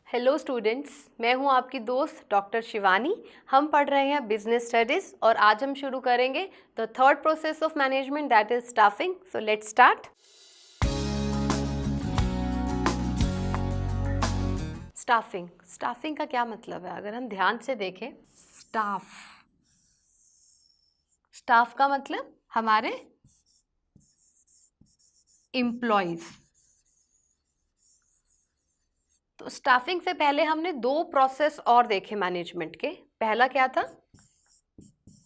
Hello students, मैं हूं आपकी दोस्त डॉक्टर शिवानी। हम पढ़ रहे हैं बिजनेस स्टडीज़ और आज हम शुरू करेंगे the third process of management, that is staffing. So let's start. Staffing का क्या मतलब है? अगर हम ध्यान से देखें, स्टाफ का मतलब हमारे एम्प्लॉयज। तो स्टाफिंग से पहले हमने दो प्रोसेस और देखे मैनेजमेंट के। पहला क्या था?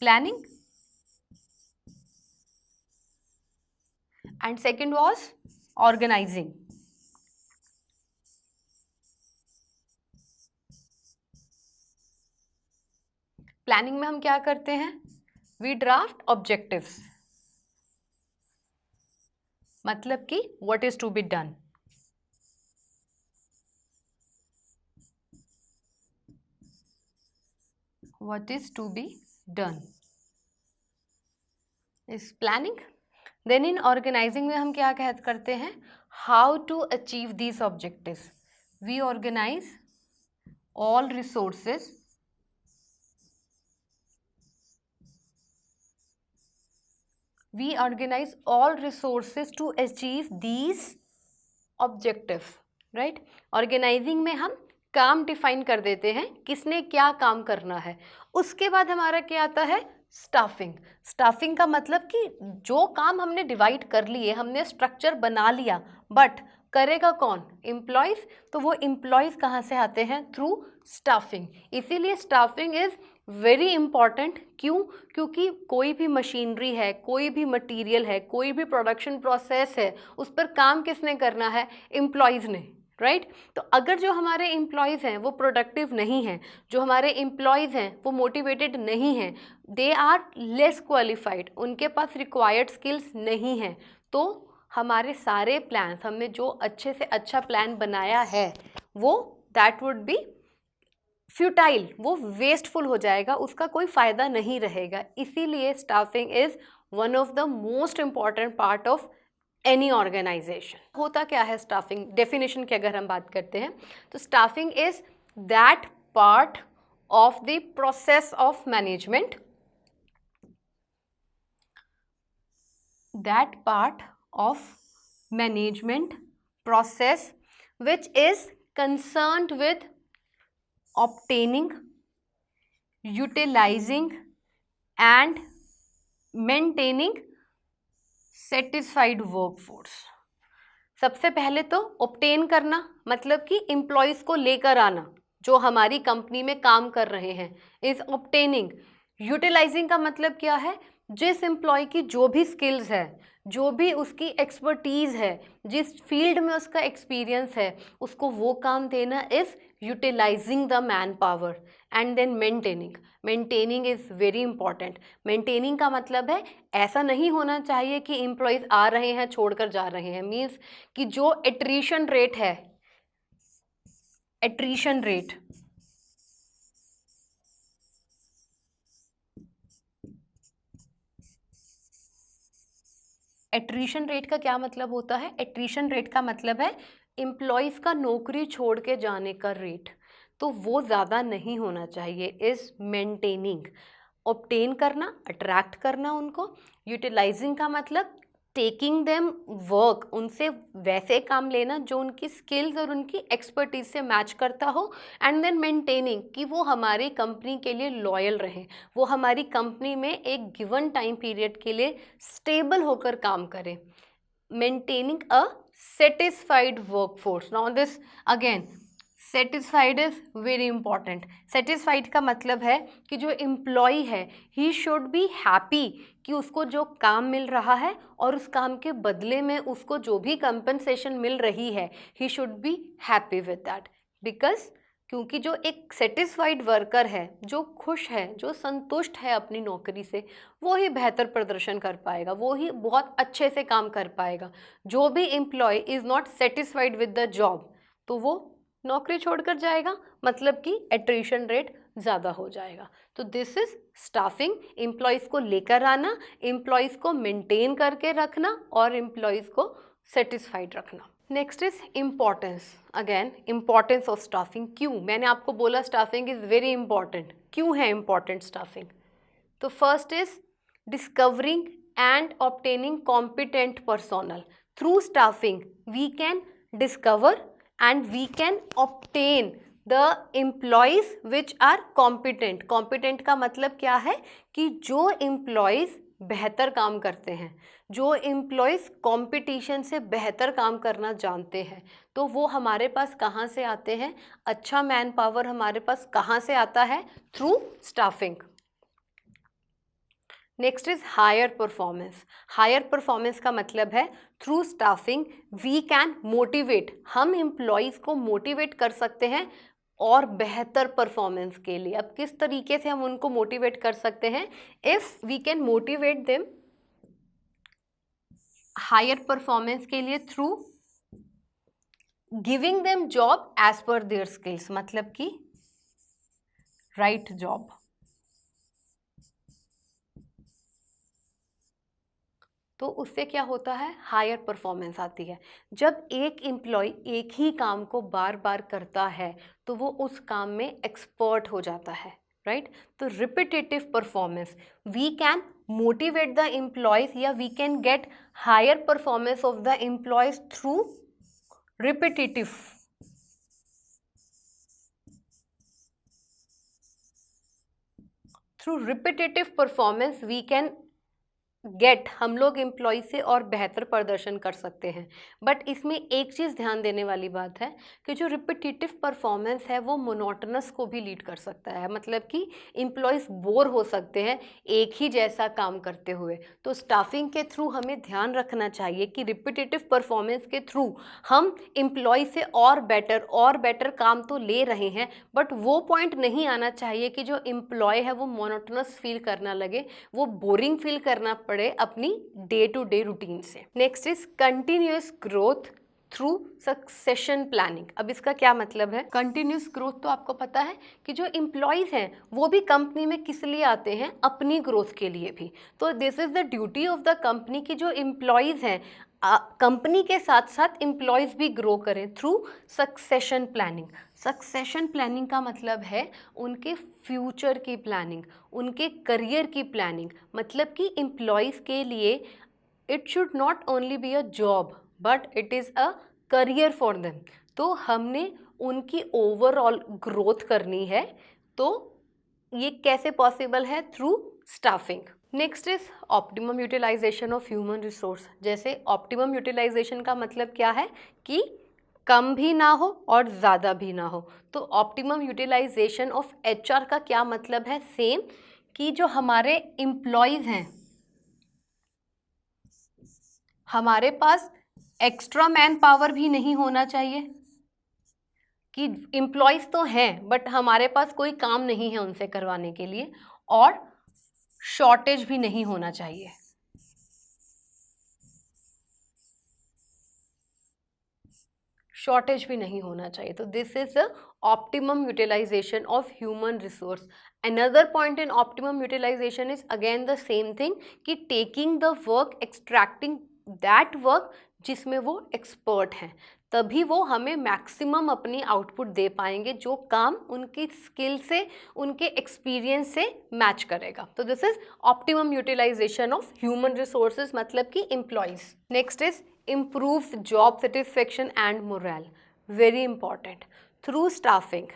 Planning, and second was organizing. Planning में हम क्या करते हैं? वी ड्राफ्ट ऑब्जेक्टिव्स, मतलब कि what is to be done. What is to be done is planning. Then in organizing में हम क्या करते हैं? How to achieve these objectives. We organize all resources to achieve these objectives, right? Organizing में हम काम डिफाइन कर देते हैं, किसने क्या काम करना है। उसके बाद हमारा क्या आता है? स्टाफिंग का मतलब कि जो काम हमने डिवाइड कर लिए, हमने स्ट्रक्चर बना लिया, बट करेगा कौन? एम्प्लॉयज। तो वो एम्प्लॉयज कहाँ से आते हैं? Through staffing. इसीलिए स्टाफिंग इज वेरी इंपॉर्टेंट। क्यों? क्योंकि कोई भी मशीनरी है, कोई भी मटेरियल है, कोई भी प्रोडक्शन प्रोसेस है, उस पर काम किसने करना है? एम्प्लॉयज ने, राइट? तो अगर जो हमारे एम्प्लॉयज़ हैं वो प्रोडक्टिव नहीं हैं, जो हमारे एम्प्लॉयज़ हैं वो मोटिवेटेड नहीं हैं, दे आर लेस क्वालिफाइड, उनके पास रिक्वायर्ड स्किल्स नहीं हैं, तो हमारे सारे प्लान्स, हमने जो अच्छे से अच्छा प्लान बनाया है वो दैट वुड बी फ्यूटाइल, वो वेस्टफुल हो जाएगा, उसका कोई फ़ायदा नहीं रहेगा। इसीलिए staffing is one of the most important part of any organization. होता क्या है स्टाफिंग? डेफिनेशन की अगर हम बात करते हैं तो staffing is that part of the process of management, that part of management process which is concerned with obtaining, utilizing and maintaining satisfied workforce. सबसे पहले तो ऑब्टेन करना, मतलब कि एम्प्लॉयज को लेकर आना जो हमारी कंपनी में काम कर रहे हैं, इज ऑब्टेनिंग। यूटिलाइजिंग का मतलब क्या है? जिस एम्प्लॉय की जो भी स्किल्स है, जो भी उसकी एक्सपर्टीज़ है, जिस फील्ड में उसका एक्सपीरियंस है, उसको वो काम देना is utilizing the manpower. And then maintaining is very important. Maintaining का मतलब है, ऐसा नहीं होना चाहिए कि एम्प्लॉयज़ आ रहे हैं छोड़कर जा रहे हैं। मीन्स कि जो एट्रीशन रेट है, एट्रीशन रेट का क्या मतलब होता है? एट्रीशन रेट का मतलब है एम्प्लॉयज़ का नौकरी छोड़ के जाने का रेट, तो वो ज़्यादा नहीं होना चाहिए। इज़ मेंटेनिंग, ऑब्टेन करना, अट्रैक्ट करना उनको। यूटिलाइजिंग का मतलब टेकिंग देम वर्क, उनसे वैसे काम लेना जो उनकी स्किल्स और उनकी एक्सपर्टीज से मैच करता हो। एंड देन मेंटेनिंग, कि वो हमारी कंपनी के लिए लॉयल रहे, वो हमारी कंपनी में एक गिवन टाइम पीरियड के लिए स्टेबल होकर काम करें। Maintaining a satisfied workforce. Now this again, satisfied is very important. Satisfied का मतलब है कि जो एम्प्लॉय है, ही शुड बी हैप्पी कि उसको जो काम मिल रहा है और उस काम के बदले में उसको जो भी कंपनसेशन मिल रही है, he should be happy with that. Because क्योंकि जो एक सेटिस्फाइड वर्कर है, जो खुश है, जो संतुष्ट है अपनी नौकरी से, वो ही बेहतर प्रदर्शन कर पाएगा, वो ही बहुत अच्छे से काम कर पाएगा। जो भी employ is not satisfied with the job, तो वो नौकरी छोड़कर जाएगा, मतलब कि एट्रिशन रेट ज़्यादा हो जाएगा। तो दिस इज़ स्टाफिंग। एम्प्लॉयज़ को लेकर आना, एम्प्लॉयज़ को मेंटेन करके रखना और एम्प्लॉयज़ को सेटिस्फाइड रखना। Next is importance. Again importance of staffing. क्यों मैंने आपको बोला स्टाफिंग इज वेरी इंपॉर्टेंट. क्यों है इम्पॉर्टेंट स्टाफिंग? तो first is discovering and obtaining competent personnel. Through staffing we can discover and we can obtain the employees which are competent. Competent का मतलब क्या है कि जो एम्प्लॉयज़ बेहतर काम करते हैं, जो एम्प्लॉयज़ कंपटीशन से बेहतर काम करना जानते हैं, तो वो हमारे पास कहाँ से आते हैं? अच्छा मैन पावर हमारे पास कहाँ से आता है? Through staffing. Next is higher performance. Higher performance का मतलब है through staffing we can motivate. हम एम्प्लॉयज़ को मोटिवेट कर सकते हैं और बेहतर परफॉर्मेंस के लिए. अब किस तरीके से हम उनको मोटिवेट कर सकते हैं? If we can motivate them higher performance के लिए through giving them job as per their skills. मतलब कि राइट जॉब. तो उससे क्या होता है? हायर परफॉर्मेंस आती है. जब एक एम्प्लॉय एक ही काम को बार बार करता है तो वो उस काम में एक्सपर्ट हो जाता है, राइट? तो repetitive performance, we can motivate the employees या we can get higher performance of the employees through repetitive. Through repetitive performance we can get, हम लोग एम्प्लॉय से और बेहतर प्रदर्शन कर सकते हैं. बट इसमें एक चीज़ ध्यान देने वाली बात है कि जो रिपीटेटिव परफॉर्मेंस है वो मोनोटनस को भी लीड कर सकता है. मतलब कि एम्प्लॉयज़ बोर हो सकते हैं एक ही जैसा काम करते हुए. तो स्टाफिंग के थ्रू हमें ध्यान रखना चाहिए कि रिपीटेटिव परफॉर्मेंस के थ्रू हम एम्प्लॉय से और बेटर काम तो ले रहे हैं, बट वो पॉइंट नहीं आना चाहिए कि जो एम्प्लॉय है वो मोनोटनस फील करना लगे, वो बोरिंग फील करना पड़े अपनी डे टू डे रूटीन से. Next is continuous growth through succession planning. अब इसका क्या मतलब है? कंटिन्यूस ग्रोथ तो आपको पता है कि जो एम्प्लॉयज़ हैं वो भी कंपनी में किस लिए आते हैं? अपनी ग्रोथ के लिए भी. तो this is the duty of the company कि जो एम्प्लॉयज़ हैं कंपनी के साथ साथ एम्प्लॉयज़ भी ग्रो करें through succession planning. Succession planning का मतलब है उनके फ्यूचर की प्लानिंग, उनके करियर की प्लानिंग. मतलब कि एम्प्लॉयज़ के लिए it should not only be a job but it is a career for them. तो हमने उनकी ओवरऑल ग्रोथ करनी है. तो ये कैसे पॉसिबल है? Through staffing. Next is optimum utilization of human resource. जैसे ऑप्टिमम यूटिलाइजेशन का मतलब क्या है कि कम भी ना हो और ज़्यादा भी ना हो. तो ऑप्टिमम यूटिलाइजेशन ऑफ एचआर का क्या मतलब है? सेम, कि जो हमारे एम्प्लॉयज़ हैं, हमारे पास एक्स्ट्रा मैन पावर भी नहीं होना चाहिए कि एम्प्लॉयज़ तो हैं बट हमारे पास कोई काम नहीं है उनसे करवाने के लिए, और शॉर्टेज भी नहीं होना चाहिए. शॉर्टेज भी नहीं होना चाहिए. तो this is the optimum utilization of human resource. Another point in optimum utilization is again the same thing कि taking the work, extracting that work जिसमें वो एक्सपर्ट हैं, तभी वो हमें मैक्सिमम अपनी आउटपुट दे पाएंगे जो काम उनकी स्किल से, उनके एक्सपीरियंस से मैच करेगा. तो this is optimum utilization of human resources, मतलब कि employees. Next is improve job satisfaction and morale. Very important. Through staffing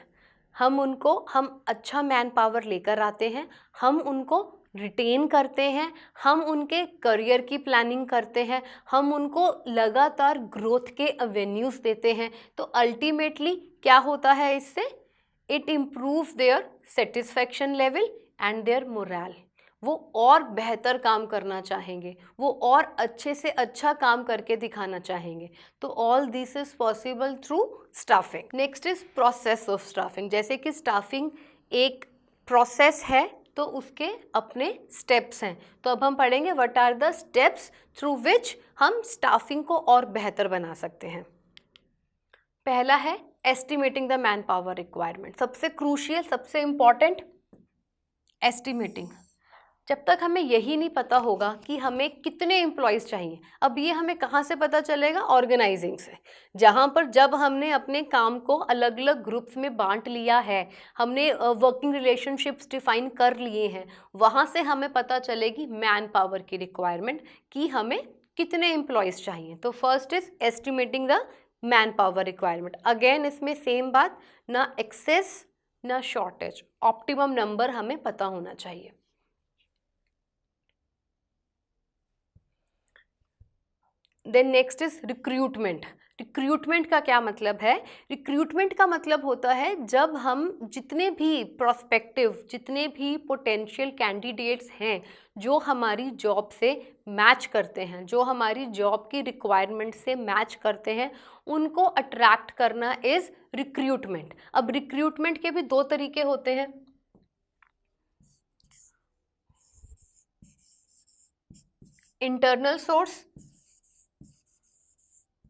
हम अच्छा मैन पावर लेकर आते हैं, हम उनको रिटेन करते हैं, हम उनके करियर की प्लानिंग करते हैं, हम उनको लगातार ग्रोथ के एवेन्यूज़ देते हैं. तो अल्टीमेटली क्या होता है इससे? It improves their satisfaction level and their morale. वो और बेहतर काम करना चाहेंगे, वो और अच्छे से अच्छा काम करके दिखाना चाहेंगे. तो all this is possible through staffing. Next is process of staffing. जैसे कि स्टाफिंग एक प्रोसेस है तो उसके अपने स्टेप्स हैं. तो अब हम पढ़ेंगे what are the steps through which हम स्टाफिंग को और बेहतर बना सकते हैं. पहला है estimating the man power requirement. सबसे क्रूशियल, सबसे इम्पॉर्टेंट एस्टिमेटिंग. जब तक हमें यही नहीं पता होगा कि हमें कितने एम्प्लॉयज़ चाहिए, अब ये हमें कहाँ से पता चलेगा? ऑर्गेनाइजिंग से, जहाँ पर जब हमने अपने काम को अलग अलग ग्रुप्स में बांट लिया है, हमने वर्किंग रिलेशनशिप्स डिफाइन कर लिए हैं, वहाँ से हमें पता चलेगी मैन पावर की रिक्वायरमेंट कि हमें कितने एम्प्लॉयज़ चाहिए। तो first is estimating the man power requirement. Again इसमें सेम बात, ना एक्सेस ना शॉर्टेज, ऑप्टिमम नंबर हमें पता होना चाहिए। Then next is recruitment. Recruitment का क्या मतलब है? रिक्रूटमेंट का मतलब होता है जब हम जितने भी प्रोस्पेक्टिव, जितने भी पोटेंशियल कैंडिडेट्स हैं जो हमारी जॉब से मैच करते हैं, जो हमारी जॉब की रिक्वायरमेंट से मैच करते हैं, उनको अट्रैक्ट करना इज रिक्रूटमेंट। अब रिक्रूटमेंट के भी दो तरीके होते हैं, internal source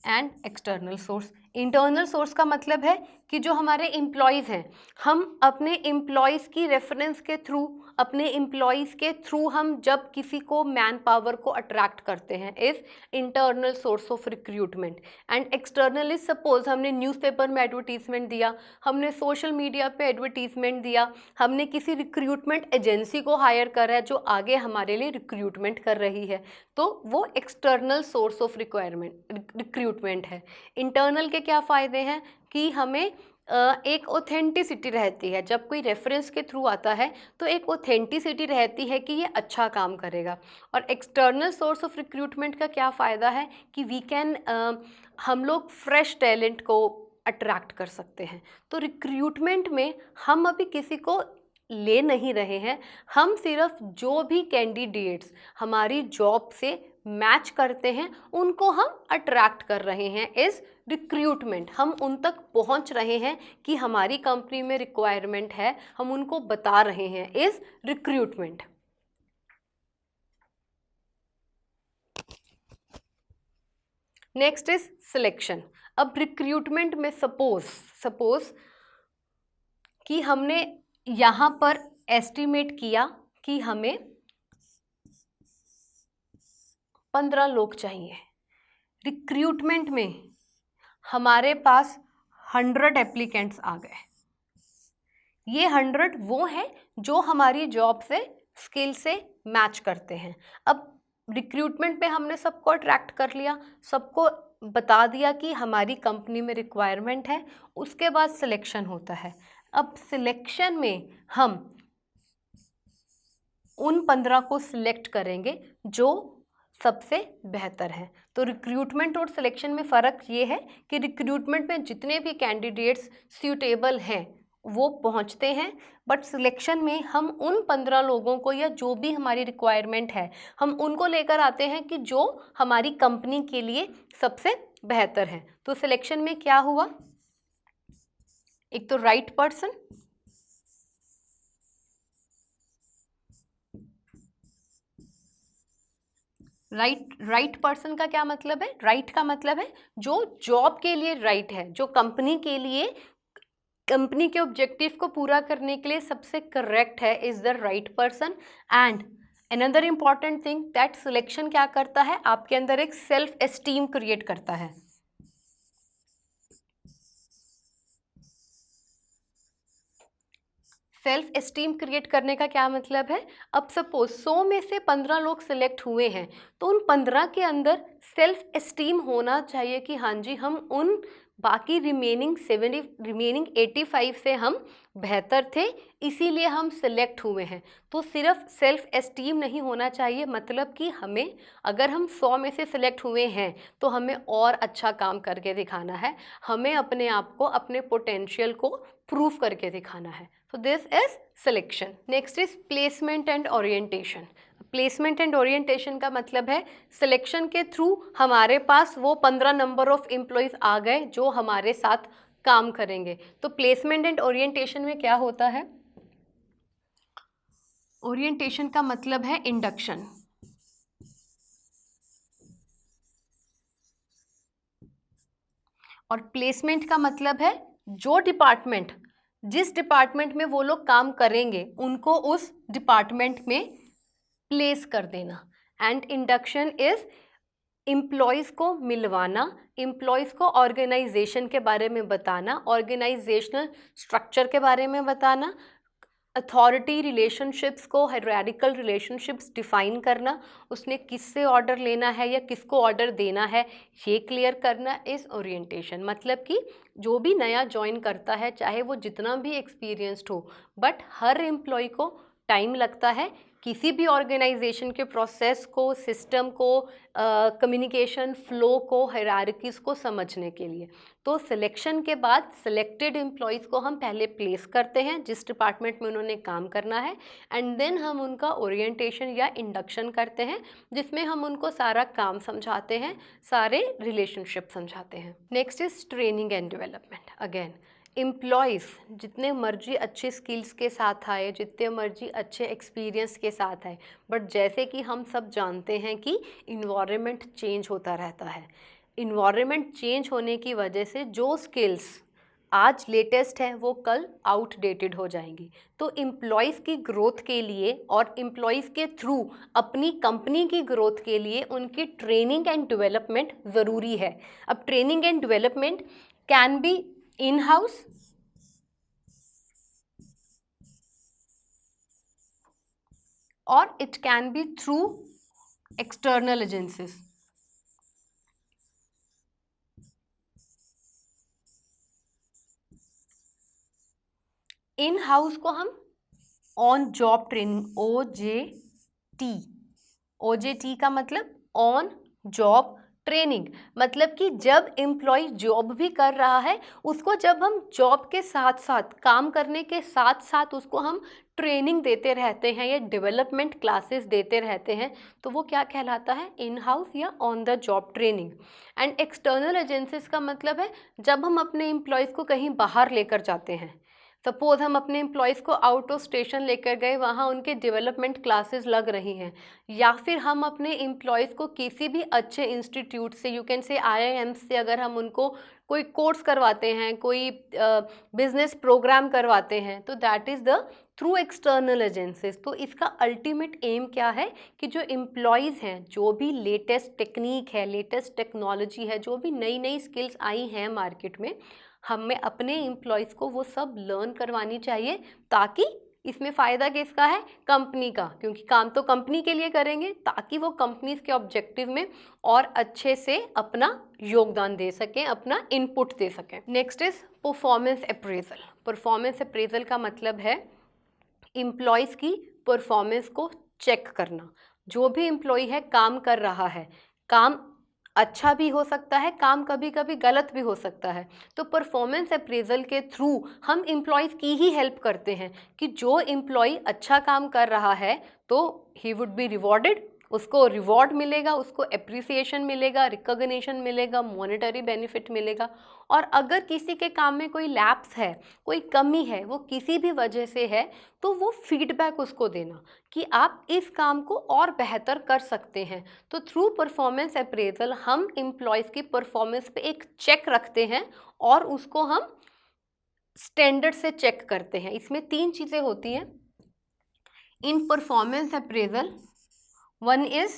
and external source. Internal source का मतलब है कि जो हमारे एम्प्लॉयज़ हैं, हम अपने एम्प्लॉयज़ की रेफरेंस के थ्रू, अपने एम्प्लॉयज़ के थ्रू हम जब किसी को मैन पावर को अट्रैक्ट करते हैं, is internal source of recruitment. And external is suppose हमने न्यूज़पेपर में एडवर्टीजमेंट दिया, हमने सोशल मीडिया पे एडवर्टीजमेंट दिया, हमने किसी रिक्रूटमेंट एजेंसी को हायर करा है जो आगे हमारे लिए रिक्रूटमेंट कर रही है, तो वो एक्सटर्नल सोर्स ऑफ रिक्रूटमेंट है। इंटरनल के क्या फ़ायदे हैं कि हमें एक ऑथेंटिसिटी रहती है, जब कोई रेफरेंस के थ्रू आता है तो एक ऑथेंटिसिटी रहती है कि ये अच्छा काम करेगा। और एक्सटर्नल सोर्स ऑफ रिक्रूटमेंट का क्या फ़ायदा है कि वी कैन हम लोग फ्रेश टैलेंट को अट्रैक्ट कर सकते हैं। तो रिक्रूटमेंट में हम अभी किसी को ले नहीं रहे हैं, हम सिर्फ जो भी कैंडिडेट्स हमारी जॉब से मैच करते हैं उनको हम अट्रैक्ट कर रहे हैं, इज़ रिक्रूटमेंट। हम उन तक पहुंच रहे हैं कि हमारी कंपनी में रिक्वायरमेंट है, हम उनको बता रहे हैं, is recruitment. Next is selection. अब रिक्रूटमेंट में सपोज कि हमने यहाँ पर एस्टिमेट किया कि हमें 15 लोग चाहिए। रिक्रूटमेंट में हमारे पास 100 एप्लीकेंट्स आ गए। ये 100 वो हैं जो हमारी जॉब से, स्किल से मैच करते हैं। अब रिक्रूटमेंट पे हमने सबको अट्रैक्ट कर लिया, सबको बता दिया कि हमारी कंपनी में रिक्वायरमेंट है। उसके बाद सिलेक्शन होता है। अब सिलेक्शन में हम उन 15 को सिलेक्ट करेंगे जो सबसे बेहतर है। तो रिक्रूटमेंट और सिलेक्शन में फ़र्क ये है कि रिक्रूटमेंट में जितने भी कैंडिडेट्स सूटेबल हैं वो पहुंचते हैं, बट सिलेक्शन में हम उन 15 लोगों को, या जो भी हमारी रिक्वायरमेंट है, हम उनको लेकर आते हैं कि जो हमारी कंपनी के लिए सबसे बेहतर है। तो सिलेक्शन में क्या हुआ? एक तो राइट पर्सन, राइट पर्सन का क्या मतलब है? राइट का मतलब है जो जॉब के लिए राइट है, जो कंपनी के लिए, कंपनी के ऑब्जेक्टिव को पूरा करने के लिए सबसे करेक्ट है, is the right person. And another important thing that selection क्या करता है, आपके अंदर एक सेल्फ एस्टीम क्रिएट करता है। सेल्फ एस्टीम क्रिएट करने का क्या मतलब है? अब सपोज 100 में से 15 लोग सिलेक्ट हुए हैं, तो उन 15 के अंदर सेल्फ एस्टीम होना चाहिए कि हाँ जी, हम उन बाकी रिमेनिंग 85 से हम बेहतर थे, इसीलिए हम सिलेक्ट हुए हैं। तो सिर्फ सेल्फ एस्टीम नहीं होना चाहिए, मतलब कि हमें, अगर हम 100 में से सिलेक्ट हुए हैं तो हमें और अच्छा काम करके दिखाना है, हमें अपने आप को, अपने पोटेंशियल को प्रूव करके दिखाना है। तो this is selection. Next is placement and orientation. Placement and orientation का मतलब है सिलेक्शन के थ्रू हमारे पास वो 15 नंबर ऑफ एम्प्लॉयज़ आ गए जो हमारे साथ काम करेंगे। तो प्लेसमेंट एंड ओरिएंटेशन में क्या होता है? ओरिएंटेशन का मतलब है इंडक्शन, और प्लेसमेंट का मतलब है जो डिपार्टमेंट, जिस डिपार्टमेंट में वो लोग काम करेंगे उनको उस डिपार्टमेंट में प्लेस कर देना। एंड इंडक्शन इज एम्प्लॉयज़ को मिलवाना, एम्प्लॉयज़ को ऑर्गेनाइजेशन के बारे में बताना, ऑर्गेनाइजेशनल स्ट्रक्चर के बारे में बताना, अथॉरिटी रिलेशनशिप्स को, हायरार्किकल रिलेशनशिप्स डिफाइन करना, उसने किससे ऑर्डर लेना है या किसको ऑर्डर देना है ये क्लियर करना इस ओरिएंटेशन। मतलब कि जो भी नया ज्वाइन करता है, चाहे वो जितना भी एक्सपीरियंस्ड हो, बट हर एम्प्लॉय को टाइम लगता है किसी भी ऑर्गेनाइजेशन के प्रोसेस को, सिस्टम को, कम्युनिकेशन फ्लो को, हायरार्कीज़ को समझने के लिए। तो सिलेक्शन के बाद सिलेक्टेड एम्प्लॉयज़ को हम पहले प्लेस करते हैं जिस डिपार्टमेंट में उन्होंने काम करना है, एंड देन हम उनका ओरिएंटेशन या इंडक्शन करते हैं जिसमें हम उनको सारा काम समझाते हैं, सारे रिलेशनशिप समझाते हैं। Next is training and development. Again employees जितने मर्जी अच्छे स्किल्स के साथ आए, जितने मर्जी अच्छे एक्सपीरियंस के साथ आए, बट जैसे कि हम सब जानते हैं कि इन्वायरमेंट चेंज होता रहता है। इन्वायरमेंट चेंज होने की वजह से जो स्किल्स आज लेटेस्ट हैं वो कल आउटडेटेड हो जाएंगी। तो एम्प्लॉयज़ की ग्रोथ के लिए और एम्प्लॉयज़ के थ्रू अपनी कंपनी की ग्रोथ के लिए उनकी ट्रेनिंग एंड डेवलपमेंट ज़रूरी है। अब training and development can be in house or it can be through external agencies. In house को हम ऑन जॉब ट्रेनिंग, OJT का मतलब ऑन जॉब ट्रेनिंग, मतलब कि जब एम्प्लॉय जॉब भी कर रहा है उसको जब हम जॉब के साथ साथ, काम करने के साथ साथ उसको हम ट्रेनिंग देते रहते हैं या डेवलपमेंट क्लासेस देते रहते हैं, तो वो क्या कहलाता है, इन हाउस या on the job training. And external agencies का मतलब है जब हम अपने एम्प्लॉयज़ को कहीं बाहर लेकर जाते हैं। सपोज़ हम अपने एम्प्लॉयज़ को आउट ऑफ स्टेशन लेकर गए, वहाँ उनके डेवलपमेंट क्लासेस लग रही हैं, या फिर हम अपने एम्प्लॉयज़ को किसी भी अच्छे इंस्टीट्यूट से, यू कैन से IIM से, अगर हम उनको कोई कोर्स करवाते हैं, कोई बिजनेस प्रोग्राम करवाते हैं, तो that is the through external agencies. तो इसका अल्टीमेट एम क्या है कि जो एम्प्लॉयज़ हैं, जो भी लेटेस्ट टेक्निक है, लेटेस्ट टेक्नोलॉजी है, जो भी नई नई स्किल्स आई हैं मार्केट में, हमें अपने एम्प्लॉयज़ को वो सब लर्न करवानी चाहिए, ताकि इसमें फ़ायदा किसका है, कंपनी का, क्योंकि काम तो कंपनी के लिए करेंगे, ताकि वो कंपनीज़ के ऑब्जेक्टिव में और अच्छे से अपना योगदान दे सकें, अपना इनपुट दे सकें। Next is performance appraisal. Performance appraisal का मतलब है एम्प्लॉयज़ की परफॉर्मेंस को चेक करना। जो भी एम्प्लॉय है काम कर रहा है, काम अच्छा भी हो सकता है, काम कभी कभी गलत भी हो सकता है, तो परफॉर्मेंस अप्रेजल के थ्रू हम एम्प्लॉयज़ की ही हेल्प करते हैं कि जो एम्प्लॉय अच्छा काम कर रहा है तो ही वुड बी रिवॉर्डेड, उसको रिवॉर्ड मिलेगा, उसको एप्रिसिएशन मिलेगा, रिकॉग्निशन मिलेगा, मॉनेटरी बेनिफिट मिलेगा। और अगर किसी के काम में कोई लैप्स है, कोई कमी है, वो किसी भी वजह से है, तो वो फीडबैक उसको देना कि आप इस काम को और बेहतर कर सकते हैं। तो थ्रू परफॉर्मेंस अप्रेजल हम एम्प्लॉयज़ की परफॉर्मेंस पे एक चेक रखते हैं और उसको हम स्टैंडर्ड से चेक करते हैं। इसमें 3 चीज़ें होती हैं इन performance appraisal. One is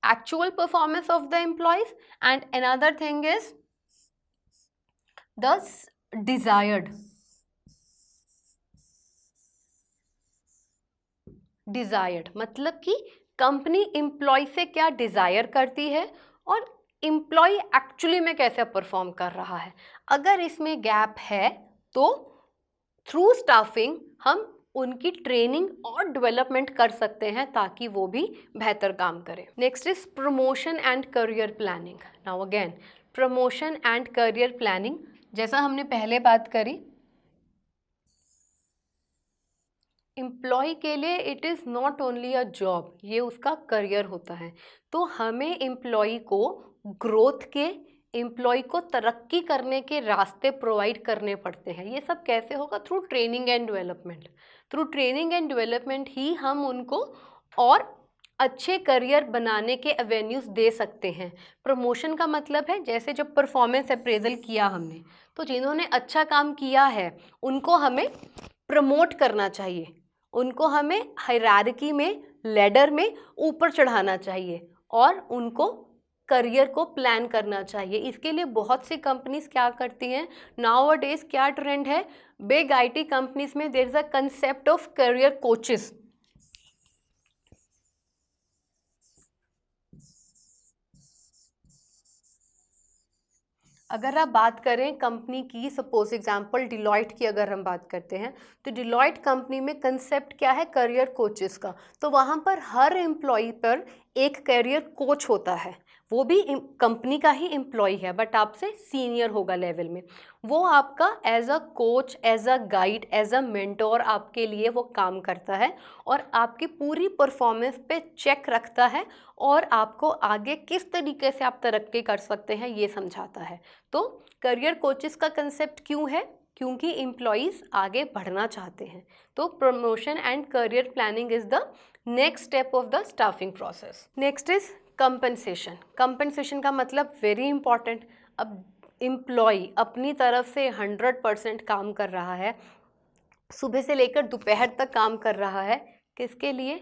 actual performance of the employees and another thing is the desired मतलब कि कंपनी एम्प्लॉय से क्या डिज़ायर करती है और एम्प्लॉय एक्चुअली में कैसे परफॉर्म कर रहा है। अगर इसमें गैप है तो थ्रू स्टाफिंग हम उनकी ट्रेनिंग और डेवलपमेंट कर सकते हैं ताकि वो भी बेहतर काम करें। Next is promotion and career planning. Now again promotion and career planning, जैसा हमने पहले बात करी, एम्प्लॉय के लिए it is not only a job, ये उसका करियर होता है। तो हमें एम्प्लॉय को ग्रोथ के, एम्प्लॉय को तरक्की करने के रास्ते प्रोवाइड करने पड़ते हैं। ये सब कैसे होगा, through training and development. Through training and development ही हम उनको और अच्छे करियर बनाने के एवेन्यूज़ दे सकते हैं। प्रमोशन का मतलब है जैसे जब परफॉर्मेंस अप्रेजल किया हमने, तो जिन्होंने अच्छा काम किया है उनको हमें प्रमोट करना चाहिए, उनको हमें हायरार्की में, लैडर में ऊपर चढ़ाना चाहिए और उनको करियर को प्लान करना चाहिए। इसके लिए बहुत सी कंपनीज क्या करती हैं, नाउ-अ-डेज क्या ट्रेंड है, बिग आईटी कंपनीज में there is a concept of career coaches. अगर आप बात करें कंपनी की, सपोज एग्जांपल डिलॉयट की अगर हम बात करते हैं, तो डिलॉयट कंपनी में कंसेप्ट क्या है, करियर कोचेस का। तो वहाँ पर हर एम्प्लॉय पर एक करियर कोच होता है, वो भी कंपनी का ही एम्प्लॉय है बट आपसे सीनियर होगा लेवल में। वो आपका as a coach, as a guide, as a mentor आपके लिए वो काम करता है और आपकी पूरी परफॉर्मेंस पे चेक रखता है और आपको आगे किस तरीके से आप तरक्की कर सकते हैं ये समझाता है। तो करियर कोचेस का कंसेप्ट क्यों है, क्योंकि एम्प्लॉयज़ आगे बढ़ना चाहते हैं। तो promotion and career planning is the next step of the staffing process. Next is compensation. Compensation का मतलब वेरी इंपॉर्टेंट। अब एम्प्लॉय अपनी तरफ से 100% काम कर रहा है, सुबह से लेकर दोपहर तक काम कर रहा है, किसके लिए,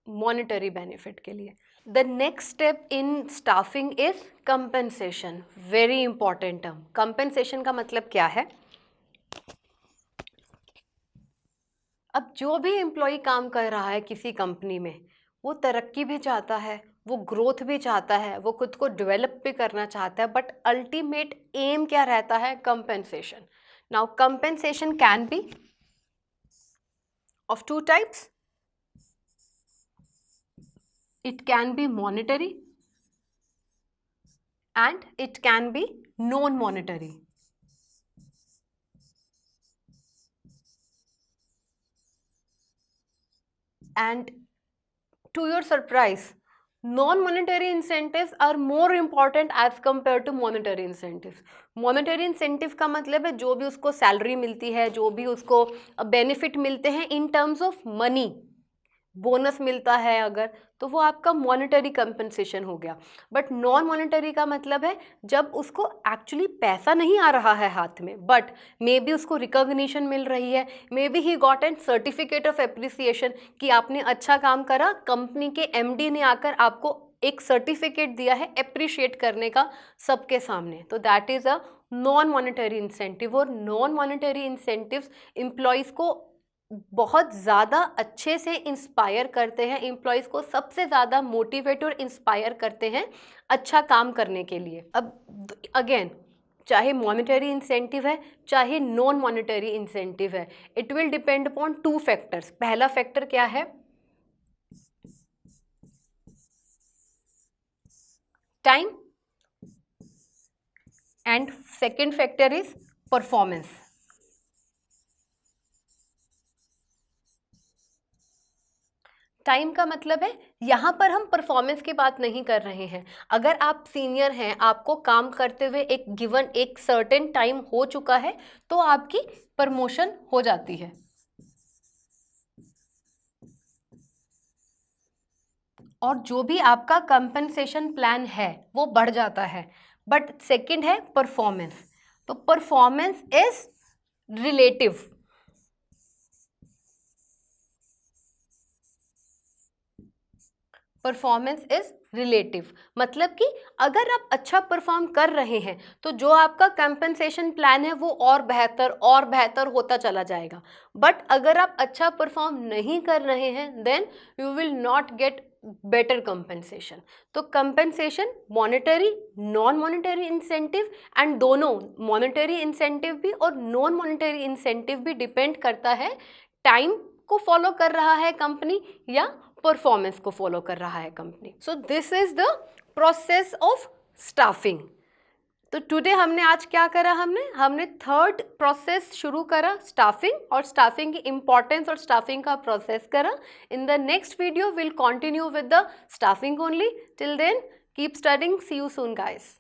मॉनेटरी बेनिफिट के लिए। The next step in staffing is compensation, very important term. Compensation का मतलब क्या है, अब जो भी एम्प्लॉय काम कर रहा है किसी कंपनी में, वो तरक्की भी चाहता है, वो ग्रोथ भी चाहता है, वो खुद को डेवलप भी करना चाहता है, बट अल्टीमेट एम क्या रहता है, compensation. Now compensation can be of two types, it can be monetary and it can be non-monetary. And to your surprise, non-monetary incentives are more important as compared to monetary incentives. Monetary incentive का मतलब है जो भी उसको salary मिलती है, जो भी उसको बेनिफिट मिलते हैं in terms of money, bonus मिलता है अगर, तो वो आपका मॉनेटरी कंपनसेशन हो गया। बट नॉन मॉनेटरी का मतलब है जब उसको एक्चुअली पैसा नहीं आ रहा है हाथ में, बट मे बी उसको रिकॉग्निशन मिल रही है, may be he got an certificate of appreciation कि आपने अच्छा काम करा, कंपनी के एमडी ने आकर आपको एक सर्टिफिकेट दिया है अप्रिशिएट करने का सबके सामने, तो that is a non monetary incentive. और नॉन मॉनेटरी इंसेंटिव्स एम्प्लॉयज़ को बहुत ज़्यादा अच्छे से इंस्पायर करते हैं, एम्प्लॉयज़ को सबसे ज़्यादा मोटिवेट और इंस्पायर करते हैं अच्छा काम करने के लिए। अब अगेन, चाहे मॉनेटरी इंसेंटिव है चाहे नॉन मॉनेटरी इंसेंटिव है, it will depend upon two factors. पहला फैक्टर क्या है, time, and second factor is performance. Time का मतलब है यहाँ पर हम परफॉर्मेंस की बात नहीं कर रहे हैं। अगर आप सीनियर हैं, आपको काम करते हुए एक गिवन एक सर्टेन टाइम हो चुका है, तो आपकी प्रमोशन हो जाती है और जो भी आपका कंपनसेशन प्लान है वो बढ़ जाता है। बट सेकंड है परफॉर्मेंस, तो performance is relative. Performance is relative मतलब कि अगर आप अच्छा परफॉर्म कर रहे हैं तो जो आपका कंपनसेशन प्लान है वो और बेहतर होता चला जाएगा। बट अगर आप अच्छा परफॉर्म नहीं कर रहे हैं then you will not get better compensation. तो compensation monetary, non monetary incentive, and दोनों मॉनेटरी इंसेंटिव भी और नॉन मॉनेटरी इंसेंटिव भी डिपेंड करता है टाइम को फॉलो कर रहा है कंपनी या परफॉर्मेंस को फॉलो कर रहा है company. So this is the process of staffing. तो टुडे हमने आज क्या करा, हमने थर्ड प्रोसेस शुरू करा, स्टाफिंग, और स्टाफिंग की इंपॉर्टेंस और स्टाफिंग का प्रोसेस करा। In the next video will continue with the staffing only. Till then keep studying, see you soon guys.